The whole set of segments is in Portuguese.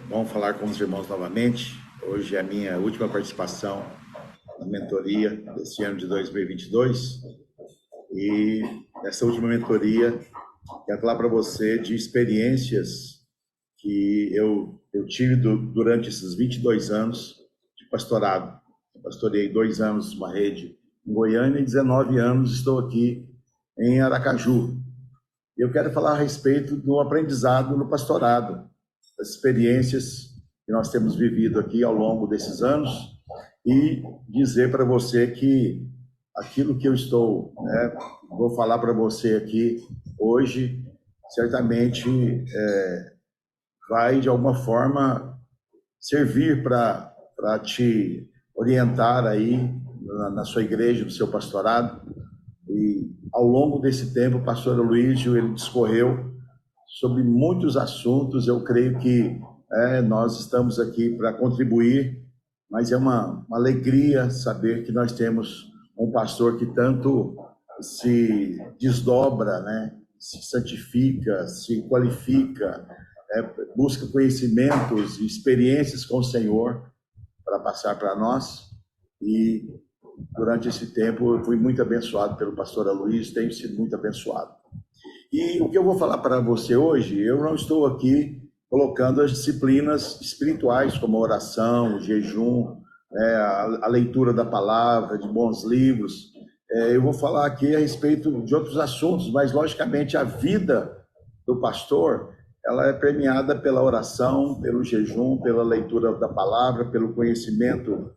Bom falar com os irmãos novamente. Hoje é a minha última participação na mentoria desse ano de 2022. E nessa última mentoria, quero falar para você de experiências que eu tive durante esses 22 anos de pastorado. Eu pastorei 2 anos numa rede em Goiânia e 19 anos estou aqui em Aracaju. Eu quero falar a respeito do aprendizado no pastorado, das experiências que nós temos vivido aqui ao longo desses anos e dizer para você que aquilo que eu vou falar para você aqui hoje, certamente vai de alguma forma servir para te orientar aí na sua igreja, no seu pastorado. E ao longo desse tempo, o pastor Aloísio, ele discorreu sobre muitos assuntos. Eu creio que nós estamos aqui para contribuir, mas é uma alegria saber que nós temos um pastor que tanto se desdobra, né? Se santifica, se qualifica, busca conhecimentos e experiências com o Senhor para passar para nós. E durante esse tempo eu fui muito abençoado pelo pastor Aloísio, tenho sido muito abençoado. E o que eu vou falar para você hoje, eu não estou aqui colocando as disciplinas espirituais, como a oração, o jejum, a leitura da palavra, de bons livros. Eu vou falar aqui a respeito de outros assuntos, mas, logicamente, a vida do pastor, ela é premiada pela oração, pelo jejum, pela leitura da palavra, pelo conhecimento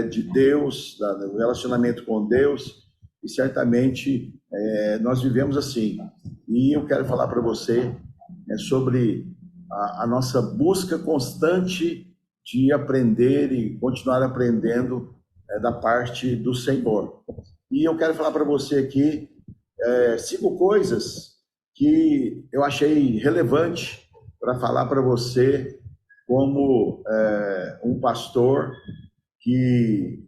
de Deus, do relacionamento com Deus, e certamente nós vivemos assim. E eu quero falar para você sobre a nossa busca constante de aprender e continuar aprendendo da parte do Senhor. E eu quero falar para você aqui 5 coisas que eu achei relevante para falar para você como um pastor que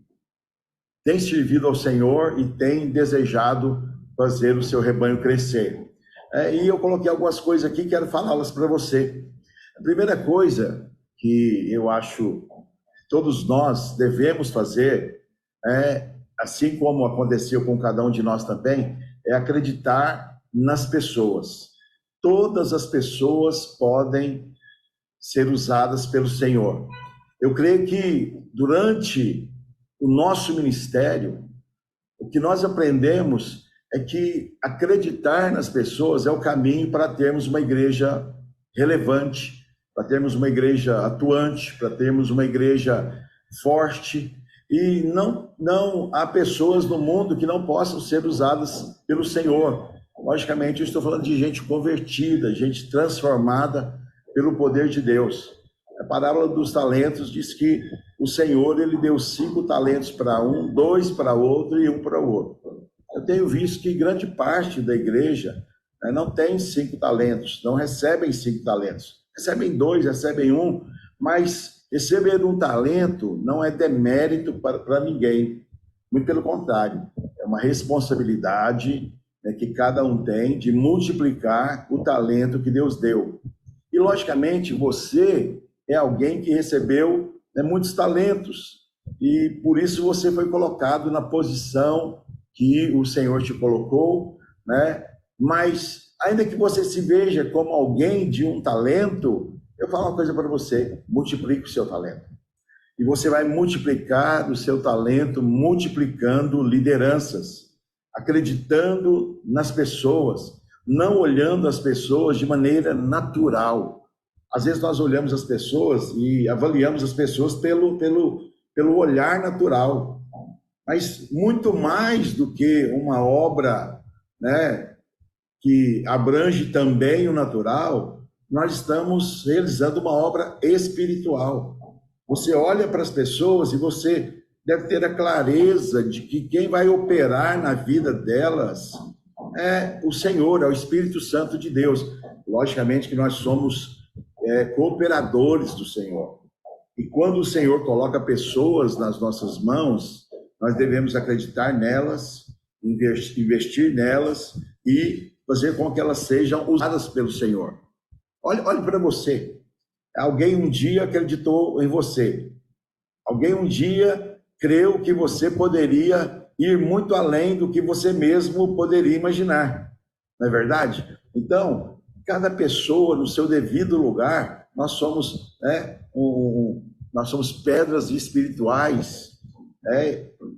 tem servido ao Senhor e tem desejado fazer o seu rebanho crescer. E eu coloquei algumas coisas aqui, quero falá-las para você. A primeira coisa que eu acho que todos nós devemos fazer, assim como aconteceu com cada um de nós também, é acreditar nas pessoas. Todas as pessoas podem ser usadas pelo Senhor. Eu creio que durante o nosso ministério, o que nós aprendemos é que acreditar nas pessoas é o caminho para termos uma igreja relevante, para termos uma igreja atuante, para termos uma igreja forte. E não há pessoas no mundo que não possam ser usadas pelo Senhor. Logicamente, eu estou falando de gente convertida, gente transformada pelo poder de Deus. A parábola dos talentos diz que o Senhor ele deu 5 talentos para um, 2 para outro e 1 para o outro. Eu tenho visto que grande parte da igreja não tem 5 talentos, não recebem 5 talentos. Recebem 2, recebem 1, mas receber um talento não é demérito para ninguém. Muito pelo contrário, é uma responsabilidade que cada um tem de multiplicar o talento que Deus deu. E, logicamente, você é alguém que recebeu muitos talentos e, por isso, você foi colocado na posição que o Senhor te colocou, né? Mas, ainda que você se veja como alguém de um talento, eu falo uma coisa para você, multiplique o seu talento. E você vai multiplicar o seu talento multiplicando lideranças, acreditando nas pessoas, não olhando as pessoas de maneira natural. Às vezes nós olhamos as pessoas e avaliamos as pessoas pelo olhar natural. Mas muito mais do que uma obra, que abrange também o natural, nós estamos realizando uma obra espiritual. Você olha para as pessoas e você deve ter a clareza de que quem vai operar na vida delas é o Senhor, é o Espírito Santo de Deus. Logicamente que nós somos cooperadores do Senhor. E quando o Senhor coloca pessoas nas nossas mãos, nós devemos acreditar nelas, investir nelas e fazer com que elas sejam usadas pelo Senhor. Olhe para você. Alguém um dia acreditou em você. Alguém um dia creu que você poderia ir muito além do que você mesmo poderia imaginar. Não é verdade? Então, cada pessoa no seu devido lugar, nós somos, nós somos pedras espirituais,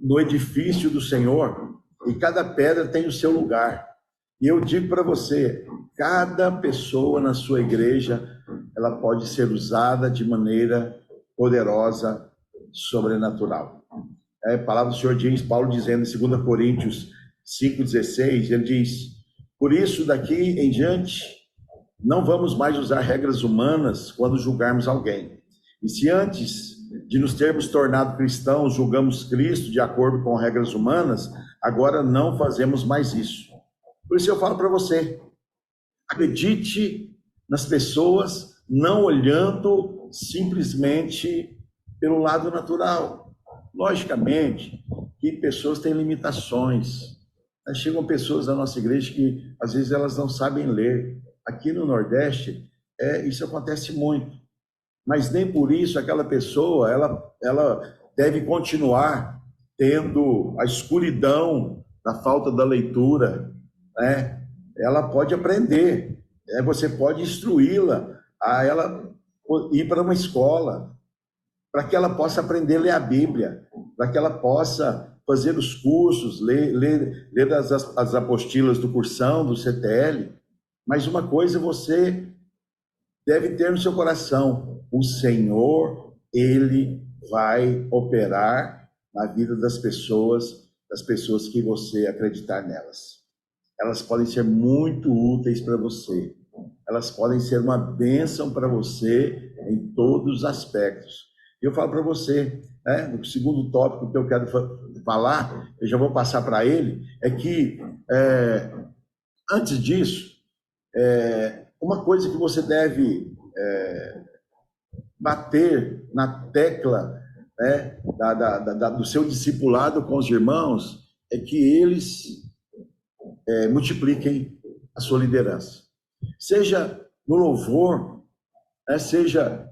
no edifício do Senhor, e cada pedra tem o seu lugar. E eu digo para você, cada pessoa na sua igreja, ela pode ser usada de maneira poderosa, sobrenatural. A palavra do Senhor diz, Paulo dizendo em 2 Coríntios 5,16, ele diz: por isso, daqui em diante, não vamos mais usar regras humanas quando julgarmos alguém. E se antes de nos termos tornado cristãos, julgamos Cristo de acordo com regras humanas, agora não fazemos mais isso. Por isso eu falo para você, acredite nas pessoas, não olhando simplesmente pelo lado natural. Logicamente que pessoas têm limitações. Chegam pessoas da nossa igreja que às vezes elas não sabem ler. Aqui no Nordeste, isso acontece muito. Mas nem por isso aquela pessoa, ela deve continuar tendo a escuridão da falta da leitura, né? Ela pode aprender, você pode instruí-la a ela ir para uma escola, para que ela possa aprender a ler a Bíblia, para que ela possa fazer os cursos, ler as apostilas do cursão, do CTL. Mas uma coisa você deve ter no seu coração: o Senhor, Ele vai operar na vida das pessoas que você acreditar nelas. Elas podem ser muito úteis para você. Elas podem ser uma bênção para você em todos os aspectos. Eu falo para você, no segundo tópico que eu quero falar, eu já vou passar para ele, é que, antes disso, uma coisa que você deve bater na tecla, do seu discipulado com os irmãos, é que eles multipliquem a sua liderança. Seja no louvor, seja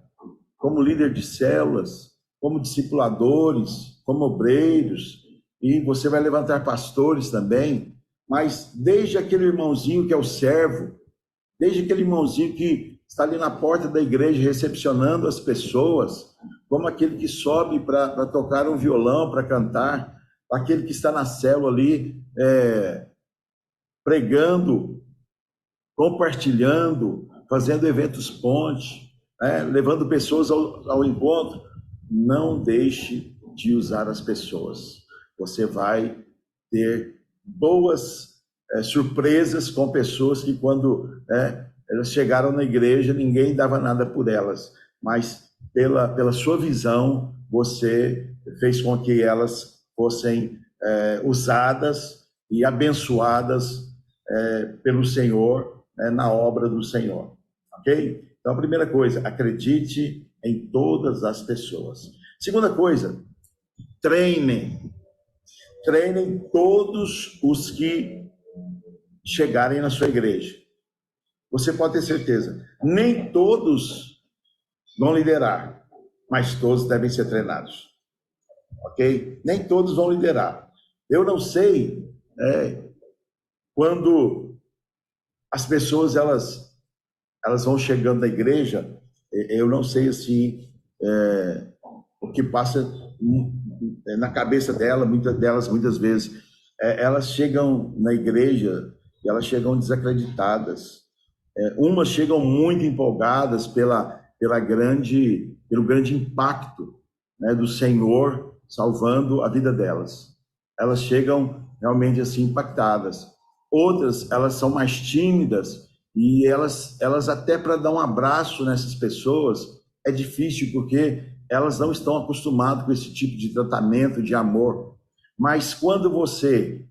como líder de células, como discipuladores, como obreiros, e você vai levantar pastores também, mas desde aquele irmãozinho que é o servo, desde aquele irmãozinho que está ali na porta da igreja recepcionando as pessoas, como aquele que sobe para tocar um violão, para cantar, aquele que está na célula ali, pregando, compartilhando, fazendo eventos ponte, levando pessoas ao encontro. Não deixe de usar as pessoas. Você vai ter boas surpresas com pessoas que quando elas chegaram na igreja, ninguém dava nada por elas, mas pela sua visão, você fez com que elas fossem usadas e abençoadas pelo Senhor, na obra do Senhor, ok? Então, a primeira coisa, acredite em todas as pessoas. Segunda coisa, treinem todos os que chegarem na sua igreja. Você pode ter certeza, nem todos vão liderar, mas todos devem ser treinados, ok? Nem todos vão liderar. Eu não sei quando as pessoas elas vão chegando na igreja, eu não sei assim o que passa na cabeça dela, muitas delas, muitas vezes, elas chegam na igreja e elas chegam desacreditadas. Umas chegam muito empolgadas pelo grande impacto, do Senhor salvando a vida delas. Elas chegam realmente assim impactadas. Outras, elas são mais tímidas e elas até para dar um abraço nessas pessoas é difícil, porque elas não estão acostumadas com esse tipo de tratamento, de amor. Mas quando você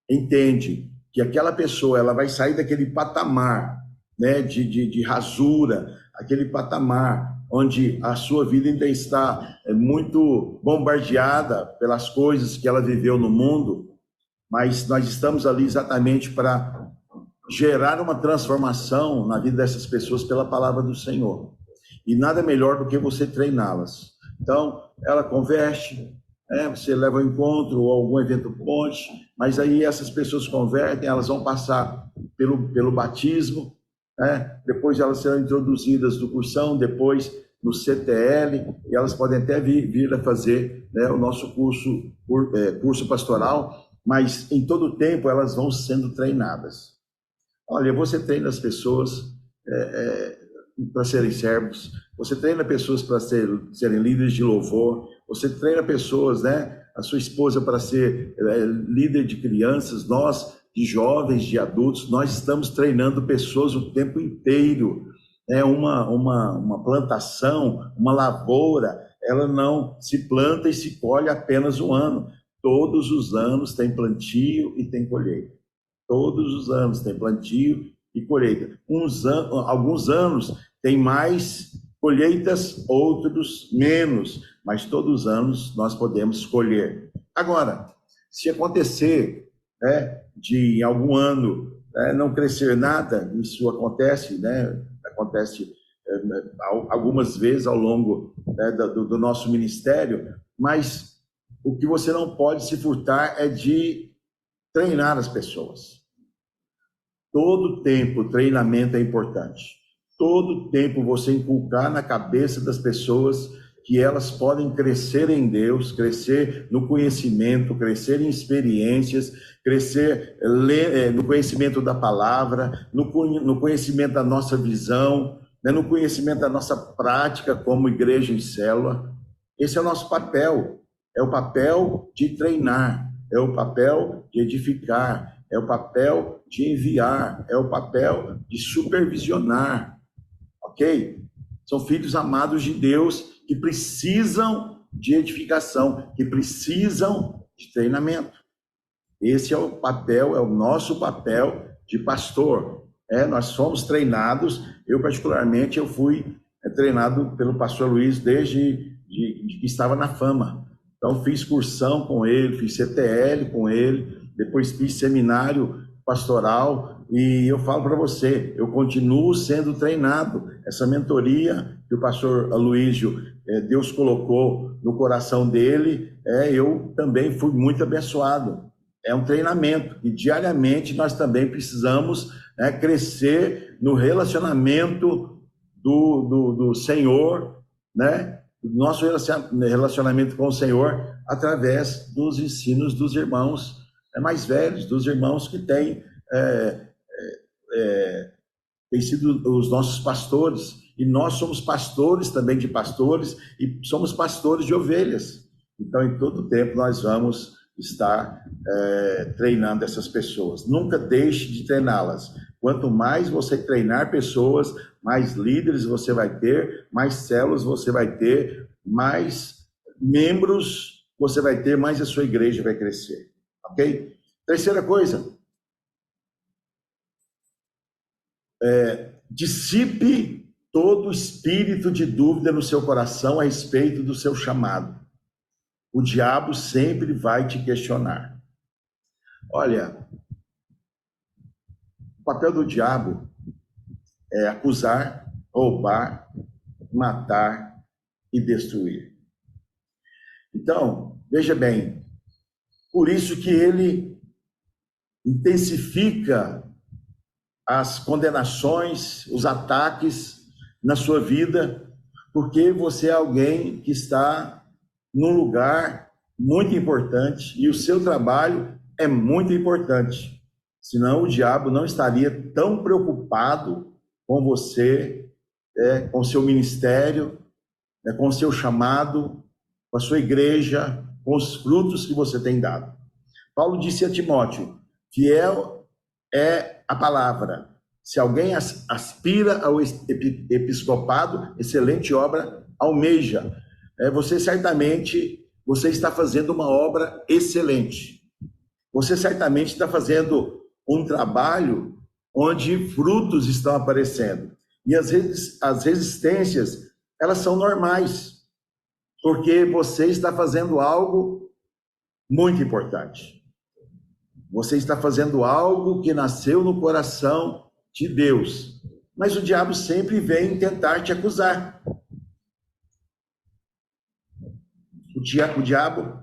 entende que aquela pessoa ela vai sair daquele patamar, de rasura, aquele patamar onde a sua vida ainda está muito bombardeada pelas coisas que ela viveu no mundo, mas nós estamos ali exatamente para gerar uma transformação na vida dessas pessoas pela palavra do Senhor. E nada melhor do que você treiná-las. Então, ela converte, você leva ao encontro ou algum evento ponte, mas aí essas pessoas convertem, elas vão passar pelo batismo, depois elas serão introduzidas no cursão, depois no CTL, e elas podem até vir a fazer o nosso curso pastoral, mas em todo o tempo elas vão sendo treinadas. Olha, você treina as pessoas para serem servos, você treina pessoas para serem líderes de louvor, você treina pessoas, a sua esposa para ser líder de crianças, nós, de jovens, de adultos, nós estamos treinando pessoas o tempo inteiro. Uma plantação, uma lavoura, ela não se planta e se colhe apenas um ano. Todos os anos tem plantio e tem colheita. Todos os anos tem plantio e colheita. Alguns anos tem mais colheitas, outros menos, mas todos os anos nós podemos colher. Agora, se acontecer de em algum ano não crescer nada, isso acontece, acontece algumas vezes ao longo do nosso ministério, mas o que você não pode se furtar é de treinar as pessoas. Todo tempo treinamento é importante. Todo tempo você inculcar na cabeça das pessoas que elas podem crescer em Deus, crescer no conhecimento, crescer em experiências, crescer no conhecimento da palavra, no conhecimento da nossa visão, no conhecimento da nossa prática como igreja em célula. Esse é o nosso papel. É o papel de treinar, é o papel de edificar, é o papel de enviar, é o papel de supervisionar, ok? São filhos amados de Deus que precisam de edificação, que precisam de treinamento. Esse é o papel, é o nosso papel de pastor. Nós somos treinados, eu particularmente, eu fui treinado pelo pastor Luiz desde que estava na Fama. Então, fiz cursão com ele, fiz CTL com ele, depois fiz seminário pastoral, e eu falo para você, eu continuo sendo treinado. Essa mentoria que o pastor Aloísio, Deus colocou no coração dele, eu também fui muito abençoado. É um treinamento, e diariamente nós também precisamos crescer no relacionamento do Senhor, nosso relacionamento com o Senhor através dos ensinos dos irmãos mais velhos, dos irmãos que têm sido os nossos pastores, e nós somos pastores também de pastores, e somos pastores de ovelhas. Então, em todo tempo, nós vamos estar treinando essas pessoas. Nunca deixe de treiná-las. Quanto mais você treinar pessoas, mais líderes você vai ter, mais células você vai ter, mais membros você vai ter, mais a sua igreja vai crescer. Ok? Terceira coisa, dissipe todo espírito de dúvida no seu coração a respeito do seu chamado. O diabo sempre vai te questionar. Olha, o papel do diabo é acusar, roubar, matar e destruir. Então, veja bem, por isso que ele intensifica as condenações, os ataques na sua vida, porque você é alguém que está num lugar muito importante e o seu trabalho é muito importante. Senão o diabo não estaria tão preocupado com você, com o seu ministério, com o seu chamado, com a sua igreja, com os frutos que você tem dado. Paulo disse a Timóteo: fiel é a palavra. Se alguém aspira ao episcopado, excelente obra almeja. Você está fazendo uma obra excelente. Você certamente está fazendo um trabalho onde frutos estão aparecendo. E às vezes as resistências, elas são normais, porque você está fazendo algo muito importante. Você está fazendo algo que nasceu no coração de Deus. mas o diabo sempre vem tentar te acusar. O diabo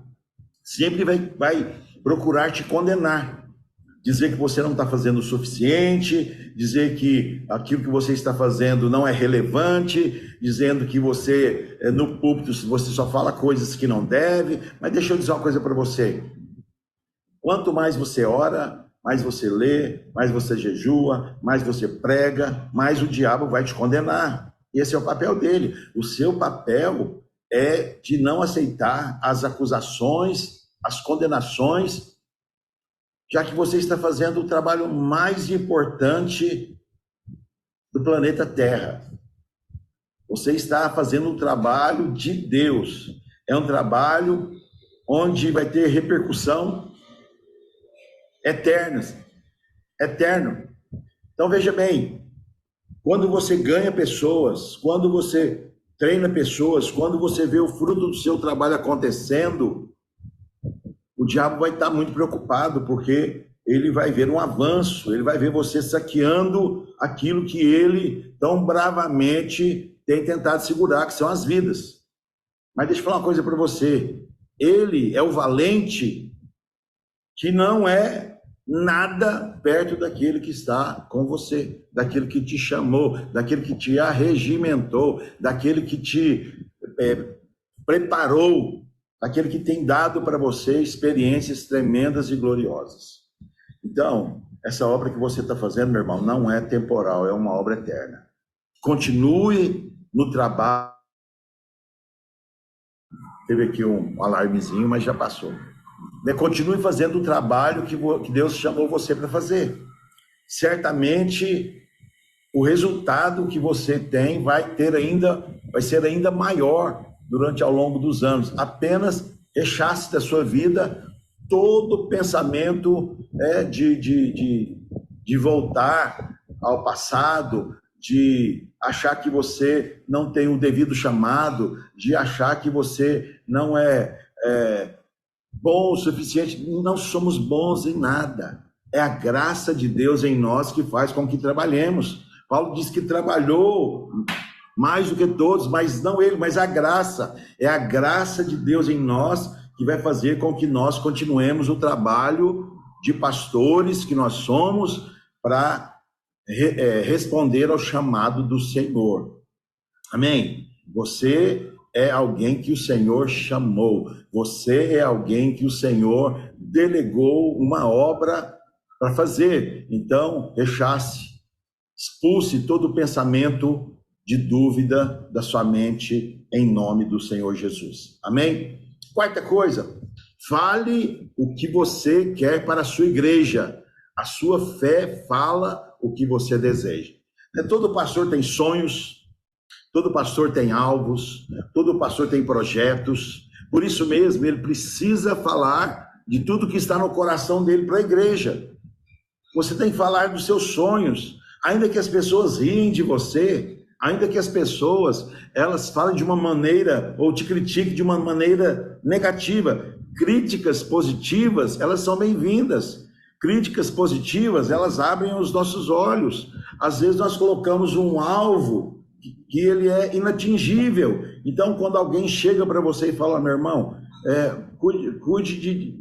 sempre vai procurar te condenar, dizer que você não está fazendo o suficiente, dizer que aquilo que você está fazendo não é relevante, dizendo que você, no púlpito, você só fala coisas que não deve. Mas deixa eu dizer uma coisa para você. Quanto mais você ora, mais você lê, mais você jejua, mais você prega, mais o diabo vai te condenar. Esse é o papel dele. O seu papel é de não aceitar as acusações, as condenações, já que você está fazendo o trabalho mais importante do planeta Terra. Você está fazendo o trabalho de Deus. É um trabalho onde vai ter repercussão eterno. Então veja bem, quando você ganha pessoas, quando você treina pessoas, quando você vê o fruto do seu trabalho acontecendo, o diabo vai estar muito preocupado, porque ele vai ver um avanço, ele vai ver você saqueando aquilo que ele tão bravamente tem tentado segurar, que são as vidas. Mas deixa eu falar uma coisa para você, ele é o valente que não é nada perto daquele que está com você, daquele que te chamou, daquele que te arregimentou, daquele que te preparou, daquele que tem dado para você experiências tremendas e gloriosas. Então, essa obra que você está fazendo, meu irmão, não é temporal, é uma obra eterna. Continue no trabalho. Teve aqui um alarmezinho, mas já passou. Continue fazendo o trabalho que Deus chamou você para fazer. Certamente, o resultado que você tem vai ser ainda maior ao longo dos anos. Apenas rechace da sua vida todo pensamento de voltar ao passado, de achar que você não tem o devido chamado, de achar que você não é bom o suficiente. Não somos bons em nada. É a graça de Deus em nós que faz com que trabalhemos. Paulo diz que trabalhou mais do que todos, mas não ele, mas a graça. É a graça de Deus em nós que vai fazer com que nós continuemos o trabalho de pastores que nós somos para responder ao chamado do Senhor. Amém? Você é alguém que o Senhor chamou. Você é alguém que o Senhor delegou uma obra para fazer. Então, rechace, expulse todo o pensamento de dúvida da sua mente em nome do Senhor Jesus. Amém? Quarta coisa, fale o que você quer para a sua igreja. A sua fé fala o que você deseja. Todo pastor tem sonhos, todo pastor tem alvos, todo pastor tem projetos. Por isso mesmo, ele precisa falar de tudo que está no coração dele para a igreja. Você tem que falar dos seus sonhos, ainda que as pessoas riem de você, ainda que as pessoas elas falem de uma maneira ou te critiquem de uma maneira negativa. Críticas positivas, elas são bem-vindas. Críticas positivas, elas abrem os nossos olhos. Às vezes nós colocamos um alvo que ele é inatingível. Então, quando alguém chega para você e fala, meu irmão, cuide de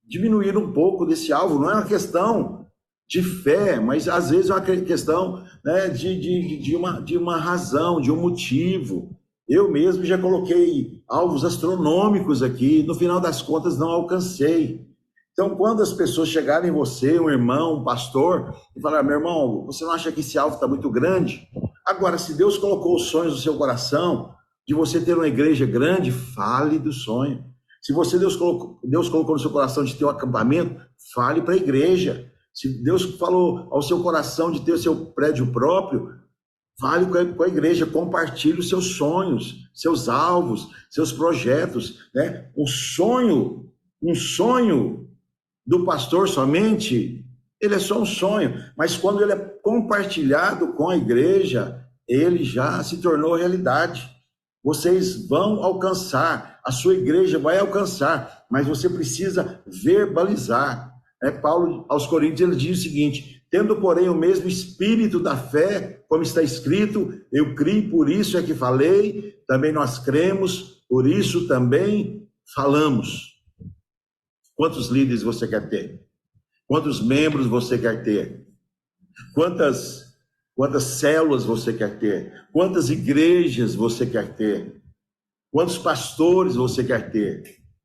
diminuir um pouco desse alvo. Não é uma questão de fé, mas às vezes é uma questão, né, de uma razão, de um motivo. Eu mesmo já coloquei alvos astronômicos aqui, no final das contas não alcancei. Então, quando as pessoas chegarem em você, um irmão, um pastor, e falar, meu irmão, você não acha que esse alvo está muito grande? Agora, se Deus colocou os sonhos no seu coração, de você ter uma igreja grande, fale do sonho. Se Deus colocou no seu coração de ter um acampamento, fale para a igreja. Se Deus falou ao seu coração de ter o seu prédio próprio, fale com a igreja, compartilhe os seus sonhos, seus alvos, seus projetos, né? Um sonho do pastor somente, ele é só um sonho, mas quando ele é compartilhado com a igreja, ele já se tornou realidade. Vocês vão alcançar, a sua igreja vai alcançar, mas você precisa verbalizar. Paulo, aos Coríntios, ele diz o seguinte, Tendo, porém, o mesmo espírito da fé, como está escrito, eu criei, por isso é que falei, também nós cremos, por isso também falamos. Quantos líderes você quer ter? Quantos membros você quer ter? Quantas células você quer ter? Quantas igrejas você quer ter? Quantos pastores você quer ter?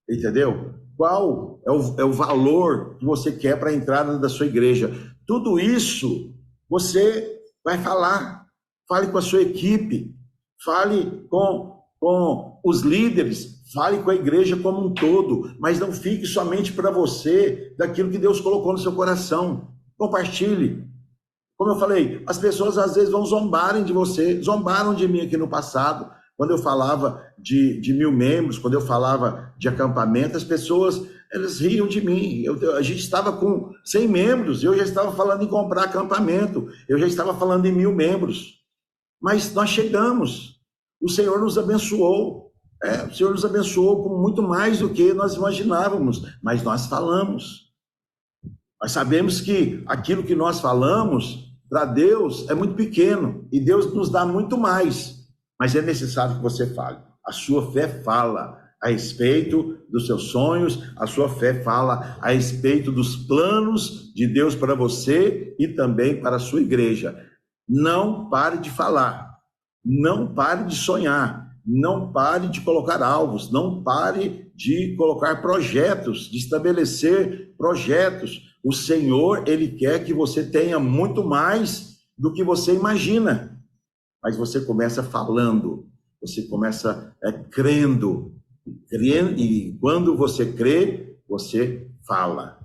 Entendeu? Qual é o valor que você quer para a entrada da sua igreja? Tudo isso você vai falar. Fale com a sua equipe. Fale com os líderes. Fale com a igreja como um todo. Mas não fique somente para você daquilo que Deus colocou no seu coração. Compartilhe. Como eu falei, as pessoas às vezes vão zombarem de você. Zombaram de mim aqui no passado. Quando eu falava de 1000 membros, quando eu falava de acampamento, as pessoas, elas riam de mim. A gente estava com 100 membros, eu já estava falando em comprar acampamento, eu já estava falando em 1000 membros. Mas nós chegamos, o Senhor nos abençoou. O Senhor nos abençoou com muito mais do que nós imaginávamos, mas nós falamos. Nós sabemos que aquilo que nós falamos, para Deus, é muito pequeno, e Deus nos dá muito mais. Mas é necessário que você fale. A sua fé fala a respeito dos seus sonhos, a sua fé fala a respeito dos planos de Deus para você e também para a sua igreja. Não pare de falar, não pare de sonhar, não pare de colocar alvos, não pare de colocar projetos, de estabelecer projetos. O Senhor, Ele quer que você tenha muito mais do que você imagina. Mas você começa falando, você começa crendo, e quando você crê, você fala.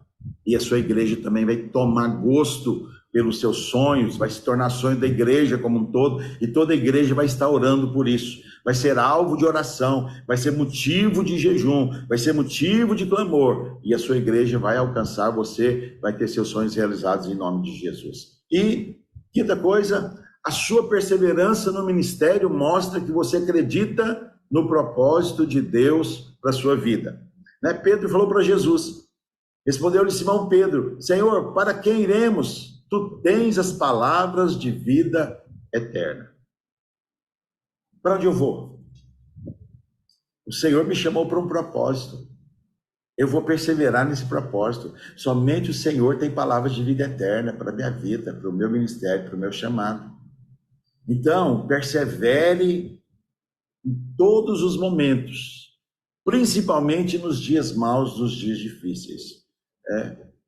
E a sua igreja também vai tomar gosto pelos seus sonhos, vai se tornar sonho da igreja como um todo, e toda a igreja vai estar orando por isso. Vai ser alvo de oração, vai ser motivo de jejum, vai ser motivo de clamor, e a sua igreja vai alcançar, você vai ter seus sonhos realizados em nome de Jesus. E, quinta coisa, a sua perseverança no ministério mostra que você acredita no propósito de Deus para a sua vida. Né? Pedro falou para Jesus, respondeu-lhe Simão Pedro, Senhor, para quem iremos? Tu tens as palavras de vida eterna. Para onde eu vou? O Senhor me chamou para um propósito. Eu vou perseverar nesse propósito. Somente o Senhor tem palavras de vida eterna para a minha vida, para o meu ministério, para o meu chamado. Então, persevere em todos os momentos, principalmente nos dias maus, nos dias difíceis.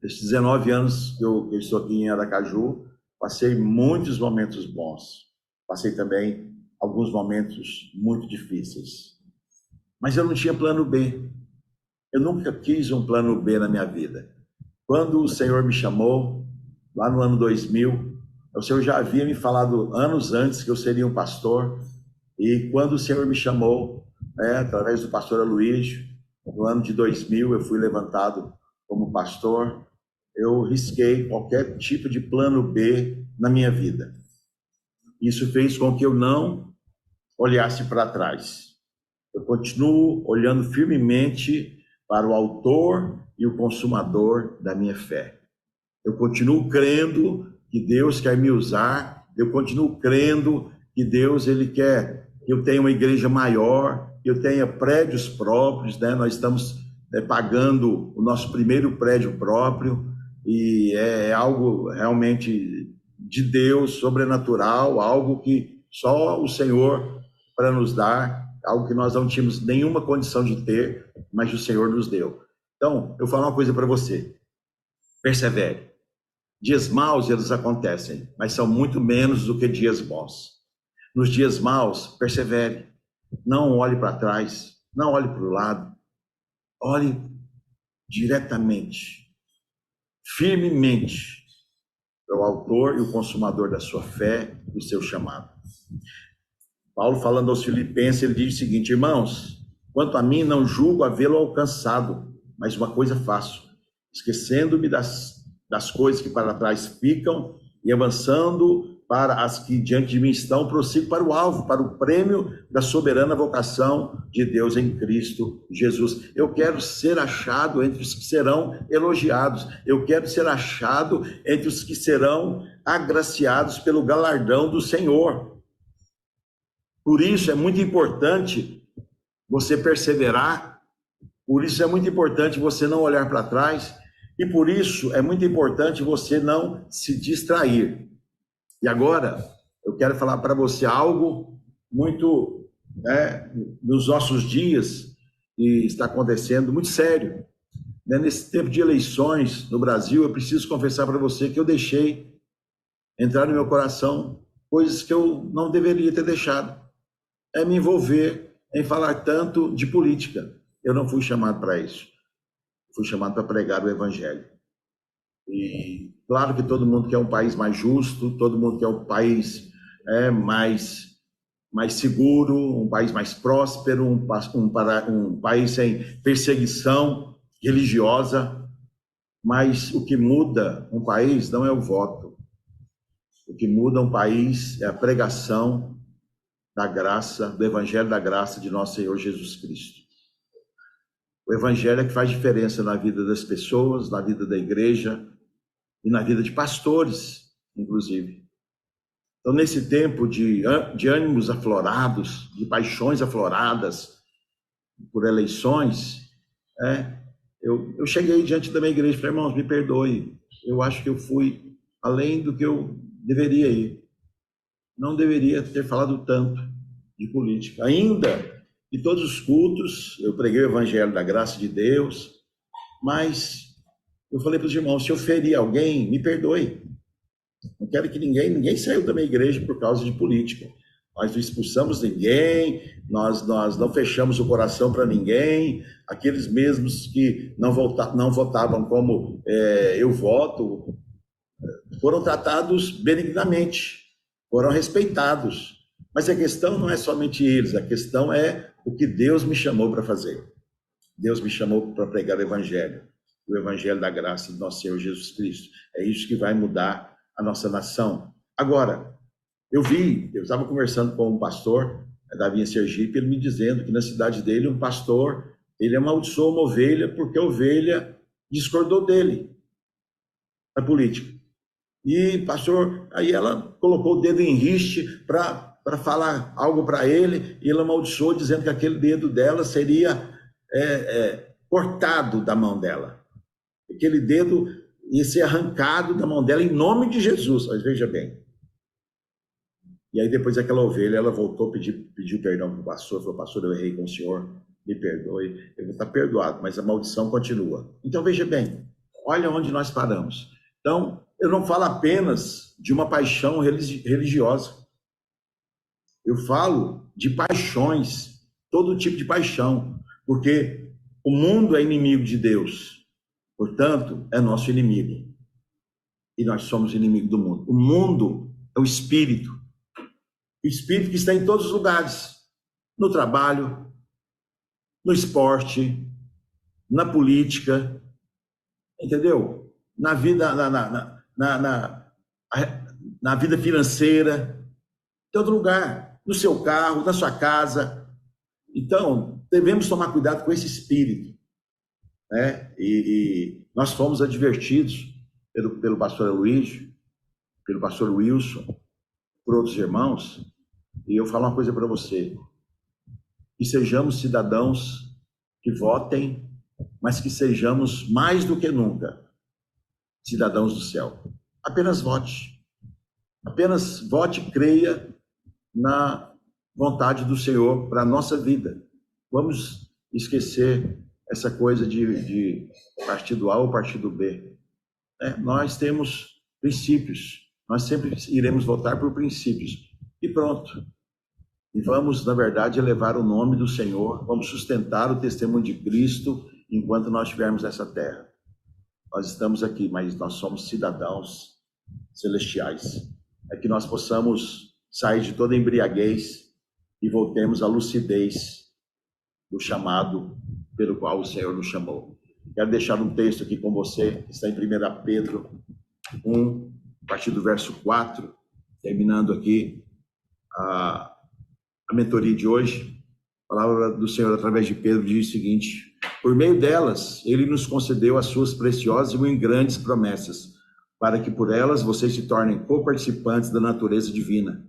Esses 19 anos que eu estou aqui em Aracaju, passei muitos momentos bons, passei também alguns momentos muito difíceis, mas eu não tinha plano B, eu nunca quis um plano B na minha vida. Quando o Senhor me chamou, lá no ano 2000, o Senhor já havia me falado anos antes que eu seria um pastor, e quando o Senhor me chamou, através do pastor Aloísio, no ano de 2000 eu fui levantado como pastor, eu risquei qualquer tipo de plano B na minha vida. Isso fez com que eu não olhasse para trás. Eu continuo olhando firmemente para o autor e o consumador da minha fé. Eu continuo crendo que Deus quer me usar, eu continuo crendo que Deus ele quer que eu tenha uma igreja maior, que eu tenha prédios próprios, né? Nós estamos pagando o nosso primeiro prédio próprio, e é algo realmente de Deus, sobrenatural, algo que só o Senhor para nos dar, algo que nós não tínhamos nenhuma condição de ter, mas o Senhor nos deu. Então, eu vou falar uma coisa para você, persevere. Dias maus, eles acontecem, mas são muito menos do que dias bons. Nos dias maus, persevere. Não olhe para trás, não olhe para o lado. Olhe diretamente, firmemente, para o autor e o consumador da sua fé, do seu chamado. Paulo, falando aos Filipenses, ele diz o seguinte: irmãos, quanto a mim, não julgo havê-lo alcançado, mas uma coisa faço, esquecendo-me das coisas que para trás ficam e avançando para as que diante de mim estão, prossigo para o alvo, para o prêmio da soberana vocação de Deus em Cristo Jesus. Eu quero ser achado entre os que serão elogiados. Eu quero ser achado entre os que serão agraciados pelo galardão do Senhor. Por isso é muito importante você perseverar, por isso é muito importante você não olhar para trás, e por isso é muito importante você não se distrair. E agora, eu quero falar para você algo muito, nos nossos dias, e está acontecendo muito sério. Nesse tempo de eleições no Brasil, eu preciso confessar para você que eu deixei entrar no meu coração coisas que eu não deveria ter deixado. É me envolver em falar tanto de política. Eu não fui chamado para isso. Fui chamado para pregar o Evangelho. E claro que todo mundo quer um país mais justo, todo mundo quer um país mais seguro, um país mais próspero, um país sem perseguição religiosa. Mas o que muda um país não é o voto. O que muda um país é a pregação da graça, do Evangelho da graça de nosso Senhor Jesus Cristo. O Evangelho é que faz diferença na vida das pessoas, na vida da igreja e na vida de pastores, inclusive. Então, nesse tempo de ânimos aflorados, de paixões afloradas por eleições, eu cheguei diante da minha igreja e falei, irmãos, me perdoe, eu acho que eu fui além do que eu deveria ir. Não deveria ter falado tanto de política. Ainda que todos os cultos, eu preguei o Evangelho da graça de Deus, mas eu falei para os irmãos, se eu ferir alguém, me perdoe. Não quero que ninguém saiu da minha igreja por causa de política. Nós não expulsamos ninguém, nós não fechamos o coração para ninguém. Aqueles mesmos que não votavam como eu voto, foram tratados benignamente, foram respeitados. Mas a questão não é somente eles, a questão é o que Deus me chamou para fazer. Deus me chamou para pregar o Evangelho da graça do nosso Senhor Jesus Cristo. É isso que vai mudar a nossa nação. Agora, eu estava conversando com um pastor da Vinha Sergipe, ele me dizendo que na cidade dele, um pastor, ele amaldiçoou uma ovelha porque a ovelha discordou dele na política. E, pastor, aí ela colocou o dedo em riste para falar algo para ele, e ele amaldiçoou, dizendo que aquele dedo dela seria cortado da mão dela. Aquele dedo ia ser arrancado da mão dela em nome de Jesus. Mas veja bem. E aí depois aquela ovelha, ela voltou, pediu perdão para o pastor, falou, pastor, eu errei com o senhor, me perdoe. Ele está perdoado, mas a maldição continua. Então veja bem, olha onde nós paramos. Então, eu não falo apenas de uma paixão religiosa. Eu falo de paixões, todo tipo de paixão, porque o mundo é inimigo de Deus, portanto, é nosso inimigo. E nós somos inimigo do mundo. O mundo é o espírito que está em todos os lugares, no trabalho, no esporte, na política, entendeu? Na vida, na vida financeira, em todo lugar, no seu carro, na sua casa. Então, devemos tomar cuidado com esse espírito, né? E nós fomos advertidos pelo pastor Aloysio, pelo pastor Wilson, por outros irmãos, e eu falo uma coisa para você, que sejamos cidadãos que votem, mas que sejamos mais do que nunca cidadãos do céu. Apenas vote e creia na vontade do Senhor para a nossa vida. Vamos esquecer essa coisa de partido A ou partido B. Nós temos princípios, nós sempre iremos votar por princípios. E pronto. E vamos, na verdade, elevar o nome do Senhor, vamos sustentar o testemunho de Cristo enquanto nós estivermos nessa terra. Nós estamos aqui, mas nós somos cidadãos celestiais. É que nós possamos sair de toda embriaguez e voltemos à lucidez do chamado pelo qual o Senhor nos chamou. Quero deixar um texto aqui com você, que está em 1 Pedro 1, a partir do verso 4. terminando aqui a mentoria de hoje, a palavra do Senhor através de Pedro diz o seguinte: por meio delas, ele nos concedeu as suas preciosas e muito grandes promessas, para que por elas vocês se tornem co-participantes da natureza divina,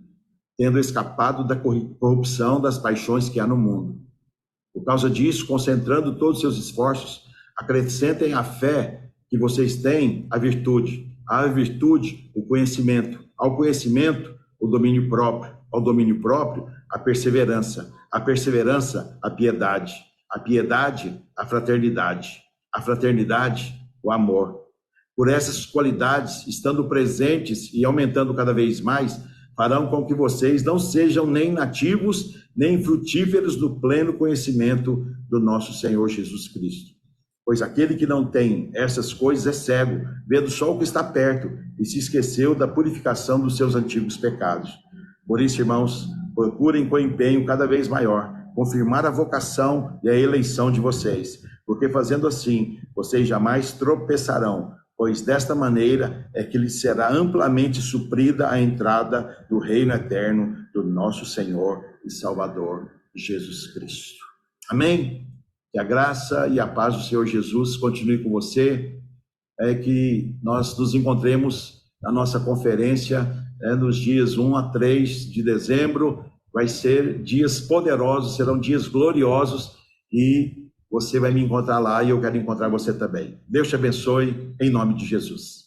tendo escapado da corrupção das paixões que há no mundo. Por causa disso, concentrando todos os seus esforços, acrescentem à fé que vocês têm a virtude, o conhecimento, ao conhecimento, o domínio próprio, ao domínio próprio, a perseverança, a piedade, a fraternidade, o amor. Por essas qualidades, estando presentes e aumentando cada vez mais, farão com que vocês não sejam nem nativos, nem frutíferos do pleno conhecimento do nosso Senhor Jesus Cristo. Pois aquele que não tem essas coisas é cego, vendo só o que está perto, e se esqueceu da purificação dos seus antigos pecados. Por isso, irmãos, procurem com empenho cada vez maior confirmar a vocação e a eleição de vocês, porque fazendo assim, vocês jamais tropeçarão, pois desta maneira é que lhes será amplamente suprida a entrada do reino eterno do nosso Senhor e Salvador Jesus Cristo. Amém? Que a graça e a paz do Senhor Jesus continue com você, que nós nos encontremos na nossa conferência nos dias 1 a 3 de dezembro. Vai ser dias poderosos, serão dias gloriosos, e você vai me encontrar lá e eu quero encontrar você também. Deus te abençoe, em nome de Jesus.